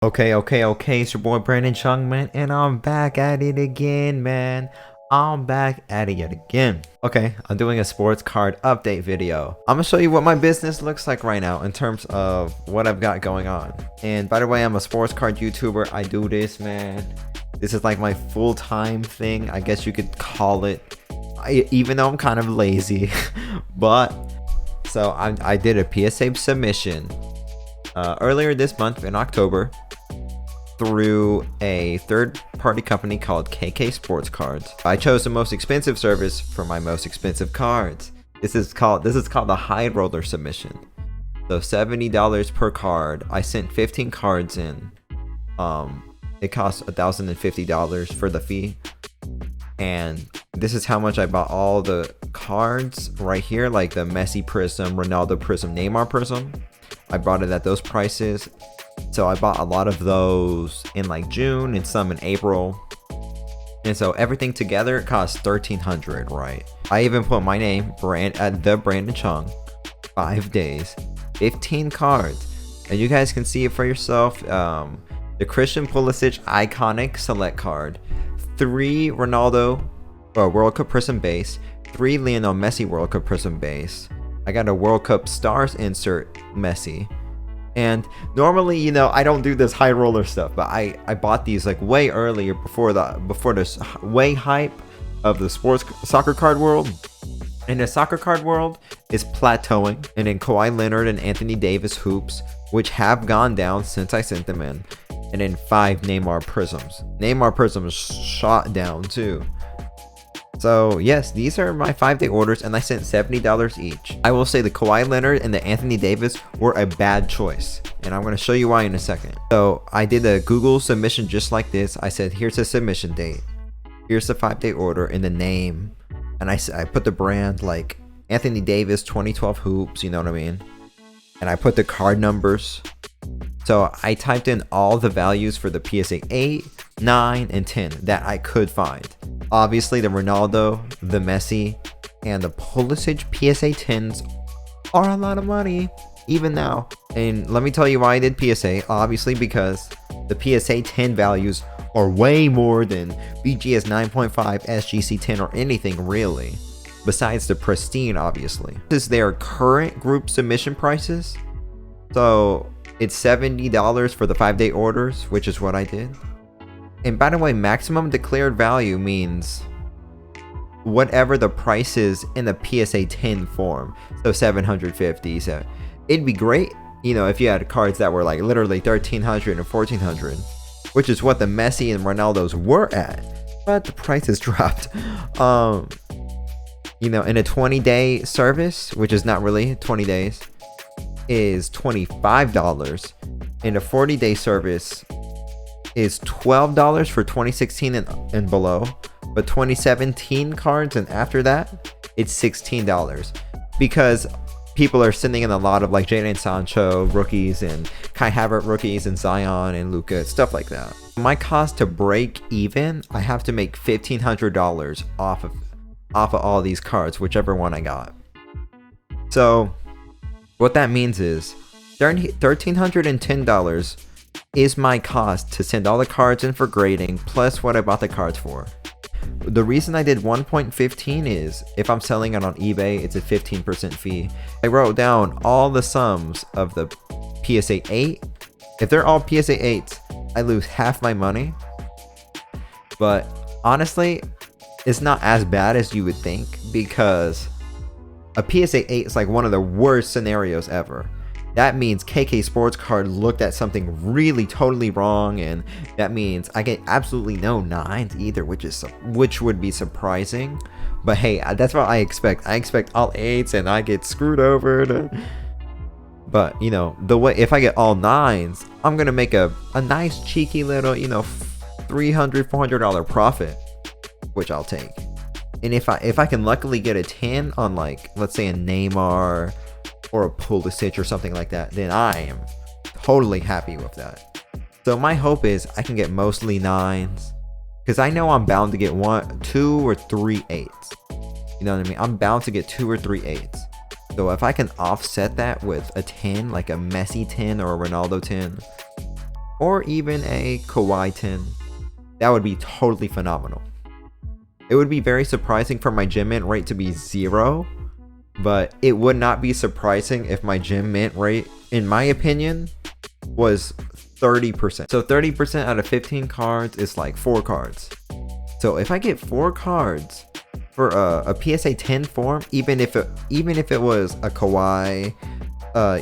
Okay, it's your boy Brandon Chung, man, and I'm back at it again, man. I'm back at it yet again. Okay, I'm doing a sports card update video. I'm gonna show you what my business looks like right now in terms of what I've got going on. And by the way, I'm a sports card YouTuber. I do this, man. This is like my full-time thing, I guess you could call it. Even though I'm kind of lazy, but so I did a PSA submission earlier this month in October through a third-party company called KK Sportscards. I chose the most expensive service for my most expensive cards. This is called the high roller submission. So $70 per card. I sent 15 cards in. It costs $1,050 for the fee. And this is how much I bought all the cards right here, like the Messi Prism, Ronaldo Prism, Neymar Prism. I bought it at those prices. So I bought a lot of those in like June and some in April. And so everything together it cost $1,300, right? I even put my name, Brandon Chung, 5 days, 15 cards. And you guys can see it for yourself. The Christian Pulisic Iconic Select card, 3 Ronaldo World Cup Prism base, 3 Lionel Messi World Cup Prism base. I got a World Cup Stars insert Messi. And normally, you know, I don't do this high roller stuff, but I bought these like way earlier before this way hype of the soccer card world. And the soccer card world is plateauing. And then Kawhi Leonard and Anthony Davis hoops, which have gone down since I sent them in. And then 5 Neymar Prisms. Neymar Prisms shot down too. So yes, these are my 5-day orders and I sent $70 each. I will say the Kawhi Leonard and the Anthony Davis were a bad choice. And I'm going to show you why in a second. So I did a Google submission just like this. I said, here's a submission date. Here's the 5-day order and the name. And I put the brand like Anthony Davis 2012 hoops, you know what I mean? And I put the card numbers. So I typed in all the values for the PSA 8, 9, and 10 that I could find. Obviously, the Ronaldo, the Messi, and the Pulisic PSA 10s are a lot of money, even now. And let me tell you why I did PSA. Obviously, because the PSA 10 values are way more than BGS 9.5, SGC 10, or anything really. Besides the Pristine, obviously. This is their current group submission prices. So it's $70 for the 5-day orders, which is what I did. And by the way, maximum declared value means whatever the price is in the PSA 10 form. So 750. So it'd be great, you know, if you had cards that were like literally 1,300 and 1,400, which is what the Messi and Ronaldos were at. But the prices dropped. You know, in a 20-day service, which is not really 20 days, is $25. In a 40-day service is $12 for 2016 and below, but 2017 cards and after that it's $16 because people are sending in a lot of like Jadon Sancho rookies and Kai Havertz rookies and Zion and Luka, stuff like that. My cost to break even, I have to make $1,500 off of all these cards, whichever one I got. So what that means is $1,310 is my cost to send all the cards in for grading plus what I bought the cards for. The reason I did 1.15 is if I'm selling it on eBay, it's a 15% fee. I wrote down all the sums of the PSA 8. If they're all PSA 8s, I lose half my money. But honestly, it's not as bad as you would think because a PSA 8 is like one of the worst scenarios ever. That means KK Sportscards looked at something really totally wrong, and that means I get absolutely no 9s either, which would be surprising. But hey, that's what I expect. I expect all 8s and I get screwed over. But you know, if I get all 9s, I'm gonna make a nice cheeky little, you know, $300-$400 profit, which I'll take. And if I can luckily get a 10 on like, let's say a Neymar or a Pulisic or something like that, then I am totally happy with that. So my hope is I can get mostly 9s because I know I'm bound to get 1, 2, or 3 8s. You know what I mean? I'm bound to get 2 or 3 8s. So if I can offset that with a 10, like a Messi 10 or a Ronaldo 10, or even a Kawhi 10. That would be totally phenomenal. It would be very surprising for my gem mint rate to be 0, but it would not be surprising if my gem mint rate, in my opinion, was 30%. So 30% out of 15 cards is like 4 cards. So if I get 4 cards for a PSA 10 form, even if it was a Kawhi,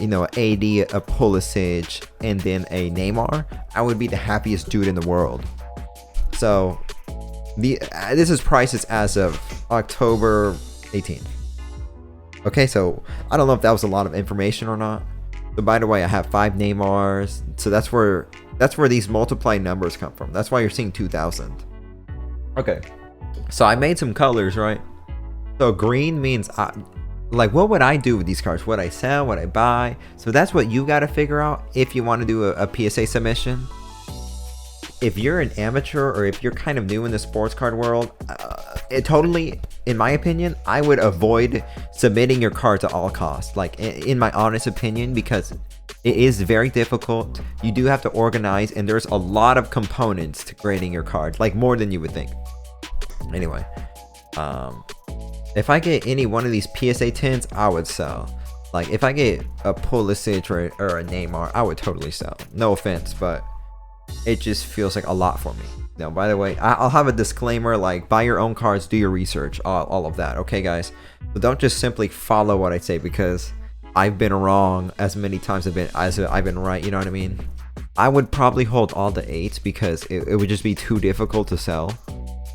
you know, an AD, a Pulisic, and then a Neymar, I would be the happiest dude in the world. So this is prices as of October 18th. Okay, so I don't know if that was a lot of information or not. So by the way, I have 5 Neymars. So that's where these multiplied numbers come from. That's why you're seeing 2,000. Okay, so I made some colors, right? So green means like, what would I do with these cards? Would I sell? Would I buy? So that's what you got to figure out if you want to do a PSA submission. If you're an amateur or if you're kind of new in the sports card world, it totally, in my opinion, I would avoid submitting your card at all costs. Like, in my honest opinion, because it is very difficult. You do have to organize, and there's a lot of components to grading your card, like more than you would think. Anyway, if I get any one of these PSA 10s, I would sell. Like, if I get a Pulisic or a Neymar, I would totally sell. No offense, but it just feels like a lot for me. Now, by the way, I'll have a disclaimer, like, buy your own cards, do your research, all of that. Okay, guys? But don't just simply follow what I say, because I've been wrong as many times as I've been right. You know what I mean? I would probably hold all the 8s because it would just be too difficult to sell.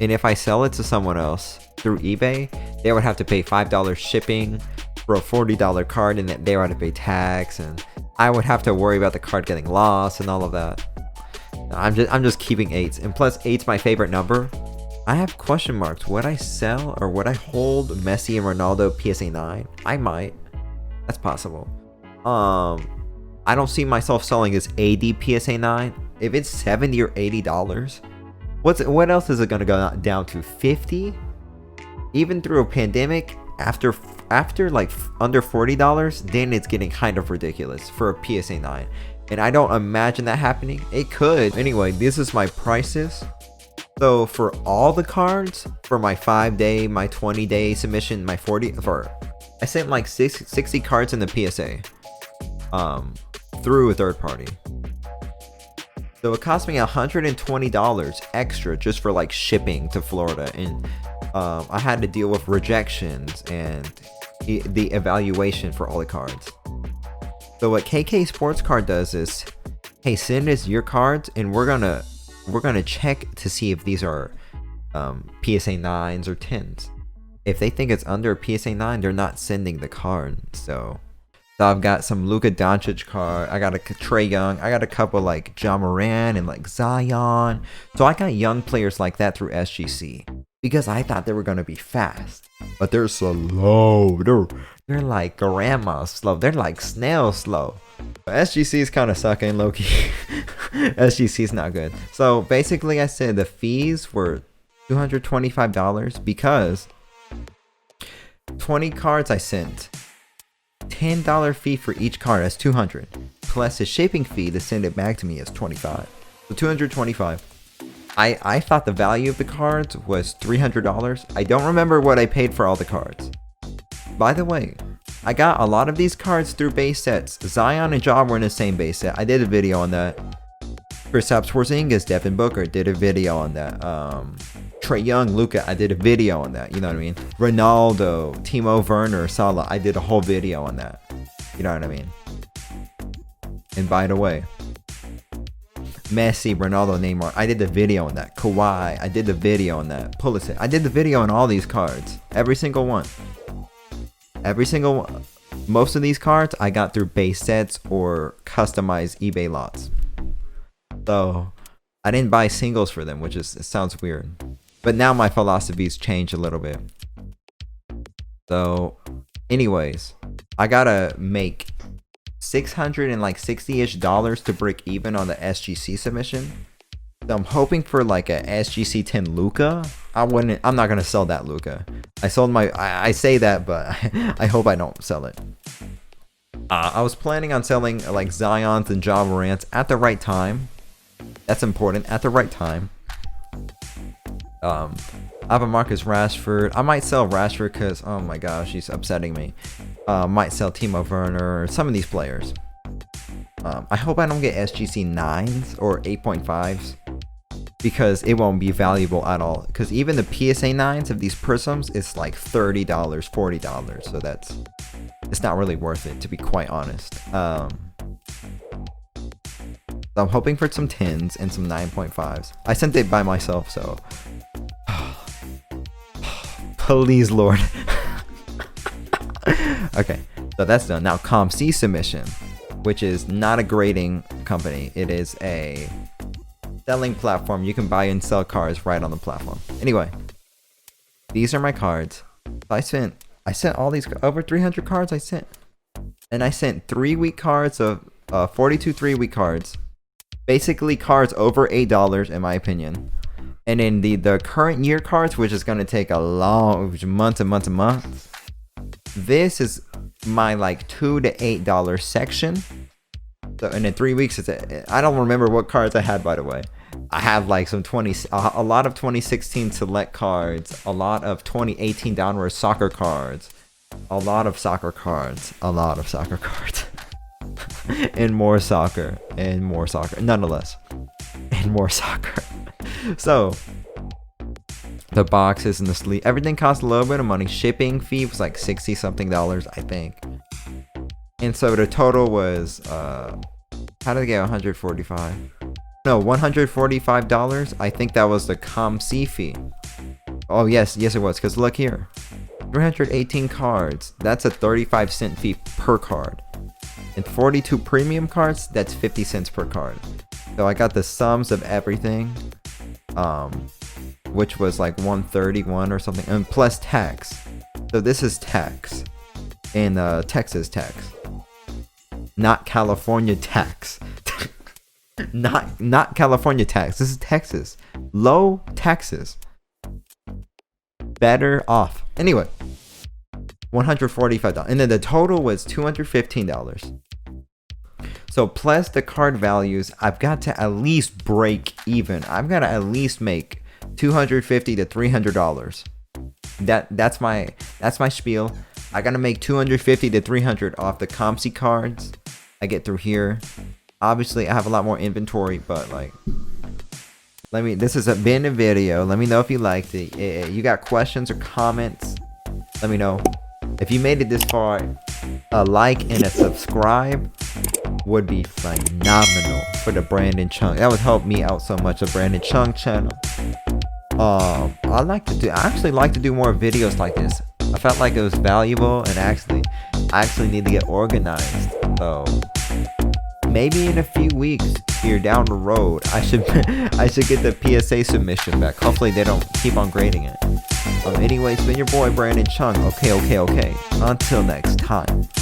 And if I sell it to someone else through eBay, they would have to pay $5 shipping for a $40 card, and they would have to pay tax, and I would have to worry about the card getting lost and all of that. I'm just keeping 8s, and plus 8's my favorite number. I have question marks. Would I sell or would I hold Messi and Ronaldo PSA 9? I might. That's possible. I don't see myself selling this AD PSA 9. If it's $70 or $80, what else is it gonna go down to? 50? Even through a pandemic, after like under $40, then it's getting kind of ridiculous for a PSA 9. And I don't imagine that happening. It could. Anyway, this is my prices. So for all the cards, for my 5-day, my 20-day submission, my 40, I sent like 60 cards in the PSA through a third party. So it cost me $120 extra just for like shipping to Florida, and I had to deal with rejections and the evaluation for all the cards. So what KK Sportscard does is, hey, send us your cards, and we're gonna check to see if these are PSA 9s or 10s. If they think it's under a PSA 9, they're not sending the card. So I've got some Luka Doncic card. I got a Trae Young. I got a couple like Ja Morant and like Zion. So I got young players like that through SGC because I thought they were gonna be fast, but they're slow. They're like grandma slow. They're like snail slow. But SGC is kind of sucking, low-key. SGC is not good. So basically, I said the fees were $225 because 20 cards I sent. $10 fee for each card, that's $200. Plus the shipping fee to send it back to me is $25. So $225. I thought the value of the cards was $300. I don't remember what I paid for all the cards. By the way, I got a lot of these cards through base sets. Zion and Ja were in the same base set. I did a video on that. Kristaps Porzingis, Devin Booker, did a video on that. Trae Young, Luka, I did a video on that. You know what I mean? Ronaldo, Timo Werner, Salah, I did a whole video on that. You know what I mean? And by the way, Messi, Ronaldo, Neymar, I did the video on that. Kawhi, I did the video on that. Pulisic, I did the video on all these cards. Every single one. Every single one. Most of these cards I got through base sets or customized eBay lots. So I didn't buy singles for them, which is, it sounds weird. But now my philosophy's changed a little bit. So anyways, I gotta make $660-ish to break even on the SGC submission. So I'm hoping for like a SGC 10 Luka. I'm not gonna sell that Luka. I say that, but I hope I don't sell it. I was planning on selling like Zion's and Ja Morant's at the right time. That's important at the right time. I have a Marcus Rashford. I might sell Rashford because, oh my gosh, he's upsetting me. Might sell Timo Werner, some of these players. I hope I don't get SGC 9s or 8.5s because it won't be valuable at all. Because even the PSA 9s of these prisms is like $30, $40. So it's not really worth it, to be quite honest. So I'm hoping for some 10s and some 9.5s. I sent it by myself, so please, Lord. Okay, so that's done. Now, COMC Submission, which is not a grading company. It is a selling platform. You can buy and sell cards right on the platform. Anyway, these are my cards. I sent all these over 300 cards. I sent 3-week cards of 42 3-week cards. Basically, cards over $8 in my opinion. And in the current year cards, which is going to take a long months. This is my like $2 to $8 section. So, and in 3 weeks, I don't remember what cards I had, by the way. I have like a lot of 2016 select cards, a lot of 2018 downward soccer cards, a lot of soccer cards, and more soccer, nonetheless, and more soccer. So the boxes and the sleeve, everything costs a little bit of money. Shipping fee was like $60 something, I think. And so the total was how did I get 145? No, $145. I think that was the COMC fee. Oh yes it was, because look here, 318 cards, that's a 35-cent fee per card. And 42 premium cards, that's 50 cents per card. So I got the sums of everything, which was like 131 or something, and plus tax. So this is tax, and Texas tax, not California tax. not California tax. This is Texas. Low taxes. Better off. Anyway, $145, and then the total was $215. So plus the card values, I've got to at least break even. I've got to at least make $250 to $300. That's my spiel. I gotta make $250 to $300 off the COMC cards I get through here. Obviously, I have a lot more inventory, but like, this has been a video. Let me know if you liked it. You got questions or comments, let me know. If you made it this far, a like and a subscribe would be phenomenal for the Brandon Chung. That would help me out so much, the Brandon Chung channel. I actually like to do more videos like this. I felt like it was valuable, and I actually need to get organized. So maybe in a few weeks here down the road, I should get the PSA submission back. Hopefully they don't keep on grading it. Anyway, it's been your boy Brandon Chung. Okay. Until next time.